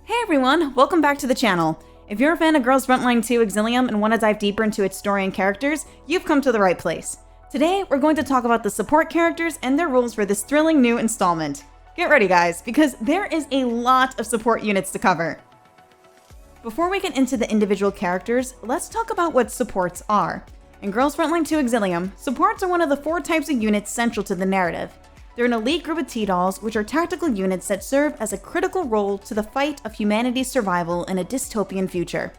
Hey everyone, welcome back to the channel. If you're a fan of Girls Frontline 2 Exilium and want to dive deeper into its story and characters, you've come to the right place. Today, we're going to talk about the support characters and their roles for this thrilling new installment. Get ready guys, because there is a lot of support units to cover. Before we get into the individual characters, let's talk about what supports are. In Girls Frontline 2 Exilium, supports are one of the 4 types of units central to the narrative. They're an elite group of T-Dolls, which are tactical units that serve as a critical role to the fight of humanity's survival in a dystopian future.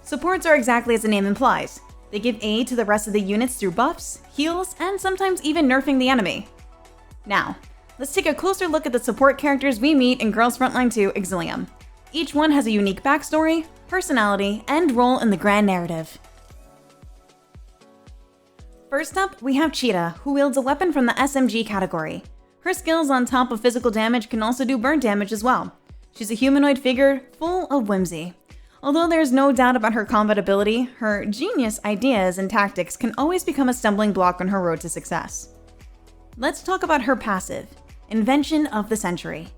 Supports are exactly as the name implies. They give aid to the rest of the units through buffs, heals, and sometimes even nerfing the enemy. Now, let's take a closer look at the support characters we meet in Girls Frontline 2 Exilium. Each one has a unique backstory, personality, and role in the grand narrative. First up, we have Cheeta, who wields a weapon from the SMG category. Her skills on top of physical damage can also do burn damage as well. She's a humanoid figure full of whimsy. Although there's no doubt about her combat ability, her genius ideas and tactics can always become a stumbling block on her road to success. Let's talk about her passive, Invention of the Century.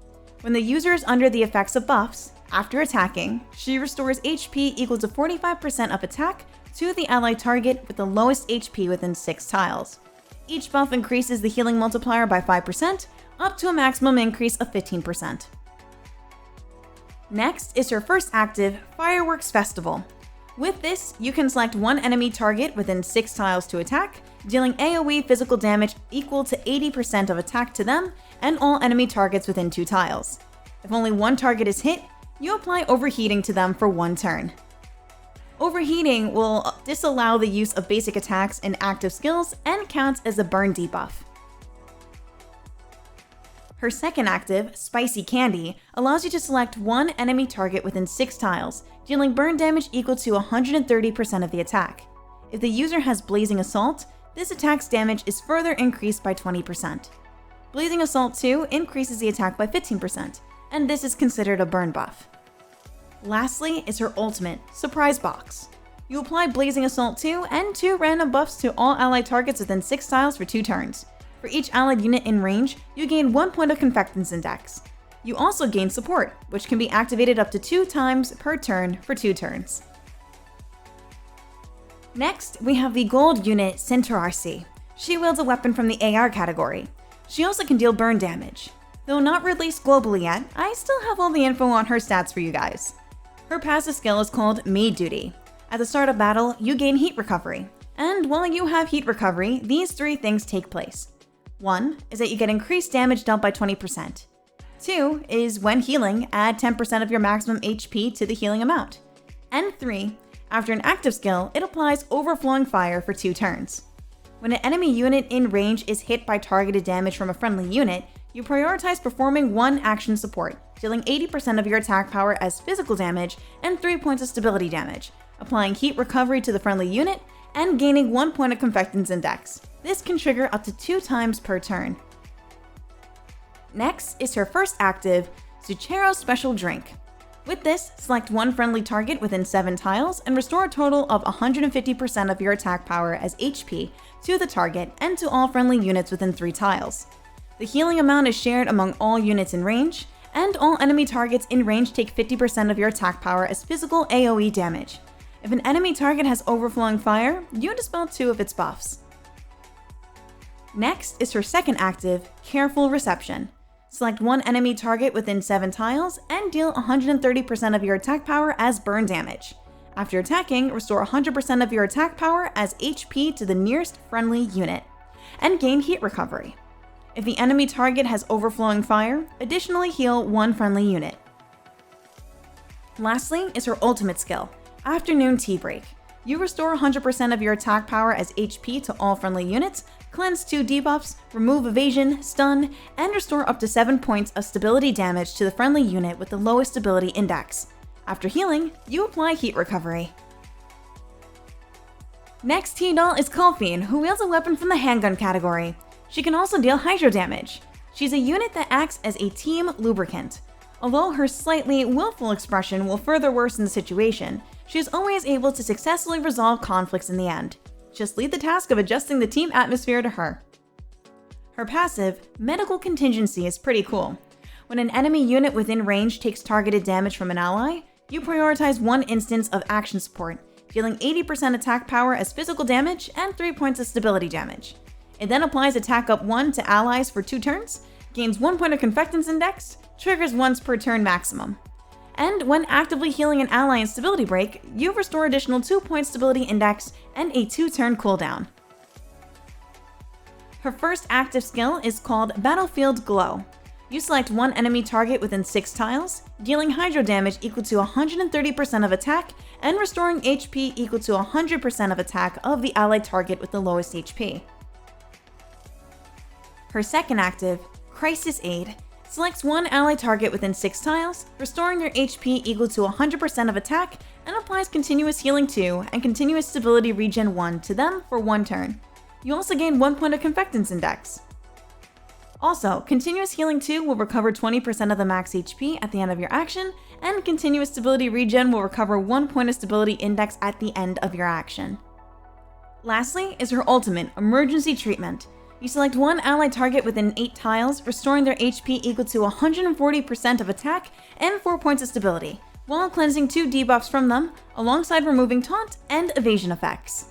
When the user is under the effects of buffs, after attacking, she restores HP equal to 45% of attack to the allied target with the lowest HP within 6 tiles. Each buff increases the healing multiplier by 5%, up to a maximum increase of 15%. Next is her first active, Fireworks Festival. With this, you can select one enemy target within 6 tiles to attack, dealing AoE physical damage equal to 80% of attack to them and all enemy targets within 2 tiles. If only one target is hit, you apply Overheating to them for 1 turn. Overheating will disallow the use of basic attacks and active skills and counts as a burn debuff. Her second active, Spicy Candy, allows you to select one enemy target within 6 tiles, dealing burn damage equal to 130% of the attack. If the user has Blazing Assault, this attack's damage is further increased by 20%. Blazing Assault 2 increases the attack by 15%, and this is considered a burn buff. Lastly is her ultimate, Surprise Box. You apply Blazing Assault 2 and 2 random buffs to all allied targets within 6 tiles for 2 turns. For each allied unit in range, you gain 1 point of Confectance Index. You also gain Support, which can be activated up to 2 times per turn for 2 turns. Next, we have the gold unit Centaraussi. She wields a weapon from the AR category. She also can deal burn damage. Though not released globally yet, I still have all the info on her stats for you guys. Her passive skill is called Maid Duty. At the start of battle, you gain heat recovery. And while you have heat recovery, these 3 things take place. 1 is that you get increased damage dealt by 20%. 2 is when healing, add 10% of your maximum HP to the healing amount. And 3, after an active skill, it applies Overflowing Fire for 2 turns. When an enemy unit in range is hit by targeted damage from a friendly unit, you prioritize performing 1 action support, dealing 80% of your attack power as physical damage and 3 points of stability damage, applying heat recovery to the friendly unit, and gaining 1 point of Confectance Index. This can trigger up to 2 times per turn. Next is her first active, Zucchero Special Drink. With this, select one friendly target within 7 tiles and restore a total of 150% of your attack power as HP to the target and to all friendly units within 3 tiles. The healing amount is shared among all units in range, and all enemy targets in range take 50% of your attack power as physical AoE damage. If an enemy target has Overflowing Fire, you dispel 2 of its buffs. Next is her second active, Careful Reception. Select one enemy target within 7 tiles and deal 130% of your attack power as burn damage. After attacking, restore 100% of your attack power as HP to the nearest friendly unit, and gain heat recovery. If the enemy target has Overflowing Fire, additionally heal 1 friendly unit. Lastly is her ultimate skill, Afternoon Tea Break. You restore 100% of your attack power as HP to all friendly units, cleanse 2 debuffs, remove evasion, stun, and restore up to 7 points of stability damage to the friendly unit with the lowest stability index. After healing, you apply heat recovery. Next T-Doll is Colphne, who wields a weapon from the handgun category. She can also deal hydro damage. She's a unit that acts as a team lubricant. Although her slightly willful expression will further worsen the situation, she is always able to successfully resolve conflicts in the end. Just leave the task of adjusting the team atmosphere to her. Her passive, Medical Contingency, is pretty cool. When an enemy unit within range takes targeted damage from an ally, you prioritize one instance of action support, dealing 80% attack power as physical damage and 3 points of stability damage. It then applies attack up 1 to allies for 2 turns, gains 1 point of Confectance Index, triggers once per turn maximum. And when actively healing an ally in Stability Break, you restore additional 2 point Stability Index and a 2-turn cooldown. Her first active skill is called Battlefield Glow. You select one enemy target within 6 tiles, dealing hydro damage equal to 130% of attack and restoring HP equal to 100% of attack of the allied target with the lowest HP. Her second active, Crisis Aid, selects one ally target within 6 tiles, restoring their HP equal to 100% of attack, and applies Continuous Healing 2 and Continuous Stability Regen 1 to them for 1 turn. You also gain 1 point of Confectance Index. Also, Continuous Healing 2 will recover 20% of the max HP at the end of your action, and Continuous Stability Regen will recover 1 point of Stability Index at the end of your action. Lastly is her ultimate, Emergency Treatment. You select one allied target within 8 tiles, restoring their HP equal to 140% of attack and 4 points of stability, while cleansing 2 debuffs from them, alongside removing taunt and evasion effects.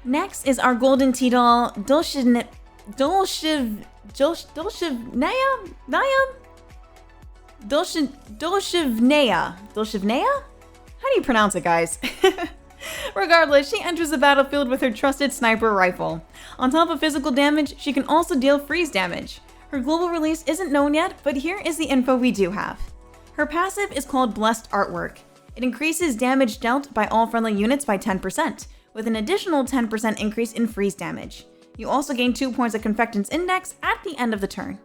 Next is our golden T-doll, Dushevnaya? How do you pronounce it, guys? Regardless, she enters the battlefield with her trusted sniper rifle. On top of physical damage, she can also deal freeze damage. Her global release isn't known yet, but here is the info we do have. Her passive is called Blessed Artwork. It increases damage dealt by all friendly units by 10%, with an additional 10% increase in freeze damage. You also gain 2 points of Confectance Index at the end of the turn.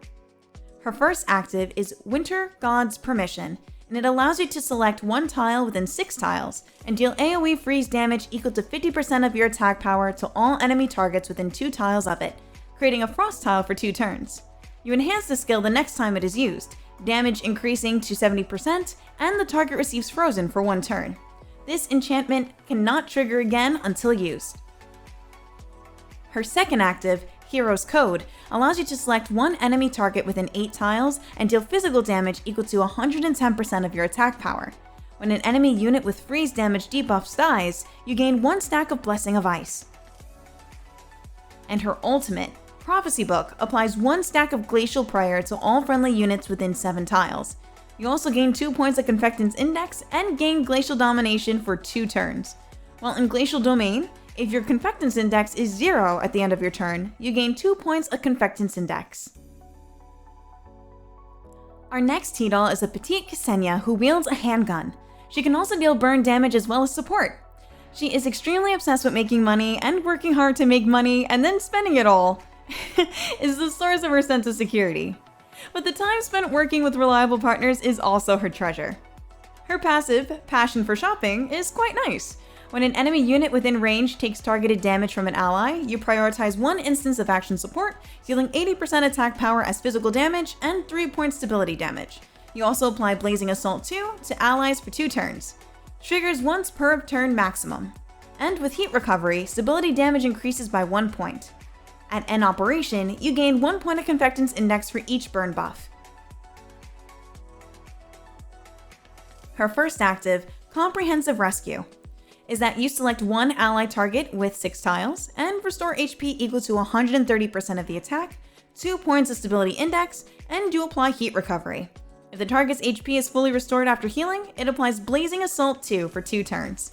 Her first active is Winter God's Permission, and it allows you to select one tile within 6 tiles and deal AoE freeze damage equal to 50% of your attack power to all enemy targets within 2 tiles of it, creating a frost tile for 2 turns. You enhance the skill the next time it is used, damage increasing to 70%, and the target receives frozen for 1 turn. This enchantment cannot trigger again until used. Her second active, Hero's Code, allows you to select one enemy target within 8 tiles and deal physical damage equal to 110% of your attack power. When an enemy unit with freeze damage debuffs dies, you gain 1 stack of Blessing of Ice. And her ultimate, Prophecy Book, applies 1 stack of Glacial Prayer to all friendly units within 7 tiles. You also gain 2 points of Confectance Index and gain Glacial Domination for 2 turns. While in Glacial Domain, if your Confectance Index is 0 at the end of your turn, you gain 2 points of Confectance Index. Our next T-doll is a petite Ksenia who wields a handgun. She can also deal burn damage as well as support. She is extremely obsessed with making money, and working hard to make money and then spending it all is the source of her sense of security. But the time spent working with reliable partners is also her treasure. Her passive, Passion for Shopping, is quite nice. When an enemy unit within range takes targeted damage from an ally, you prioritize one instance of action support, dealing 80% attack power as physical damage and 3 points stability damage. You also apply Blazing Assault 2 to allies for 2 turns. Triggers once per turn maximum. And with heat recovery, stability damage increases by 1 point. At end operation, you gain 1 point of Confectance Index for each burn buff. Her first active, Comprehensive Rescue, is that you select one ally target with 6 tiles and restore HP equal to 130% of the attack, 2 points of Stability Index, and do apply heat recovery. If the target's HP is fully restored after healing, it applies Blazing Assault 2 for 2 turns.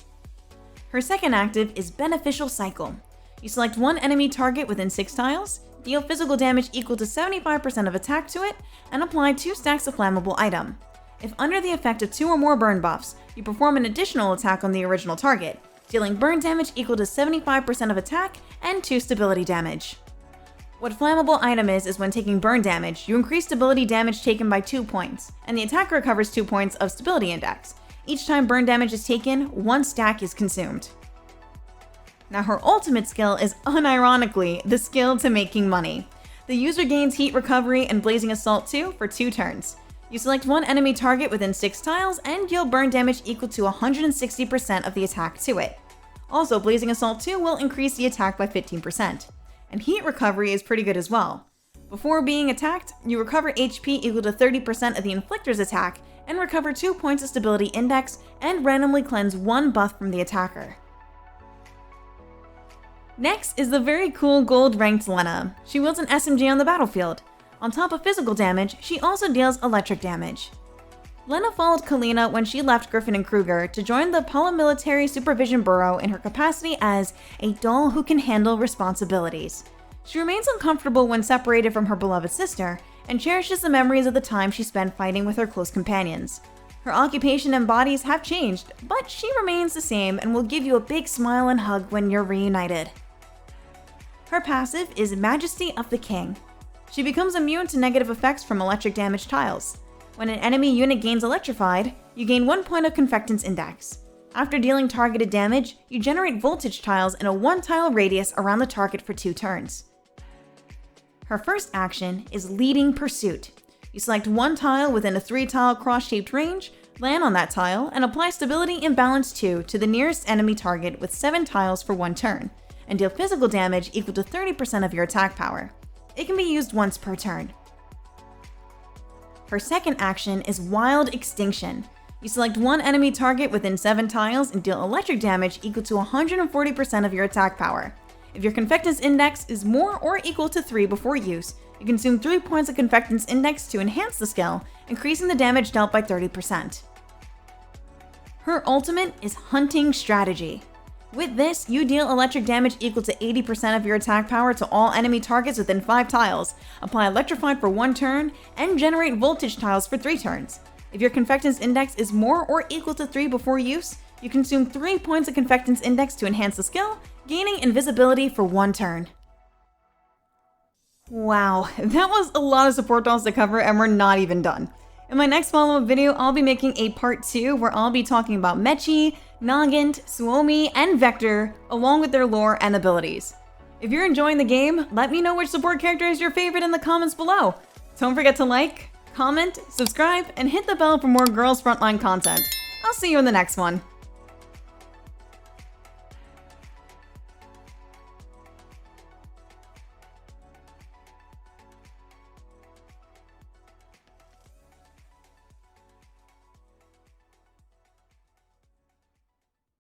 Her second active is Beneficial Cycle. You select one enemy target within 6 tiles, deal physical damage equal to 75% of attack to it, and apply 2 stacks of flammable item. If under the effect of 2 or more burn buffs, you perform an additional attack on the original target, dealing burn damage equal to 75% of attack and 2 stability damage. What flammable item is when taking burn damage, you increase stability damage taken by 2 points, and the attacker recovers 2 points of stability index. Each time burn damage is taken, 1 stack is consumed. Now her ultimate skill is unironically the skill to making money. The user gains heat recovery and Blazing Assault 2 for 2 turns. You select one enemy target within 6 tiles and deal burn damage equal to 160% of the attack to it. Also, Blazing Assault 2 will increase the attack by 15%. And heat recovery is pretty good as well. Before being attacked, you recover HP equal to 30% of the inflictor's attack and recover 2 points of stability index and randomly cleanse 1 buff from the attacker. Next is the very cool gold-ranked Lena. She wields an SMG on the battlefield. On top of physical damage, she also deals electric damage. Lena followed Kalina when she left Griffin and Kruger to join the Paramilitary Supervision Bureau in her capacity as a doll who can handle responsibilities. She remains uncomfortable when separated from her beloved sister, and cherishes the memories of the time she spent fighting with her close companions. Her occupation and bodies have changed, but she remains the same and will give you a big smile and hug when you're reunited. Her passive is Majesty of the King. She becomes immune to negative effects from electric damage tiles. When an enemy unit gains electrified, you gain 1 point of Confectance Index. After dealing targeted damage, you generate voltage tiles in a 1-tile radius around the target for 2 turns. Her first action is Leading Pursuit. You select 1 tile within a 3-tile cross-shaped range, land on that tile, and apply Stability Imbalance 2 to the nearest enemy target with 7 tiles for 1 turn, and deal physical damage equal to 30% of your attack power. It can be used once per turn. Her second action is Wild Extinction. You select 1 enemy target within 7 tiles and deal electric damage equal to 140% of your attack power. If your Confectance Index is more or equal to 3 before use, you consume 3 points of Confectance Index to enhance the skill, increasing the damage dealt by 30%. Her ultimate is Hunting Strategy. With this, you deal electric damage equal to 80% of your attack power to all enemy targets within 5 tiles, apply Electrified for 1 turn, and generate voltage tiles for 3 turns. If your Confectance Index is more or equal to 3 before use, you consume 3 points of Confectance Index to enhance the skill, gaining invisibility for 1 turn. Wow, that was a lot of support dolls to cover, and we're not even done. In my next follow-up video, I'll be making a part 2 where I'll be talking about Mechi, Nagant, Suomi, and Vector, along with their lore and abilities. If you're enjoying the game, let me know which support character is your favorite in the comments below. Don't forget to like, comment, subscribe, and hit the bell for more Girls Frontline content. I'll see you in the next one.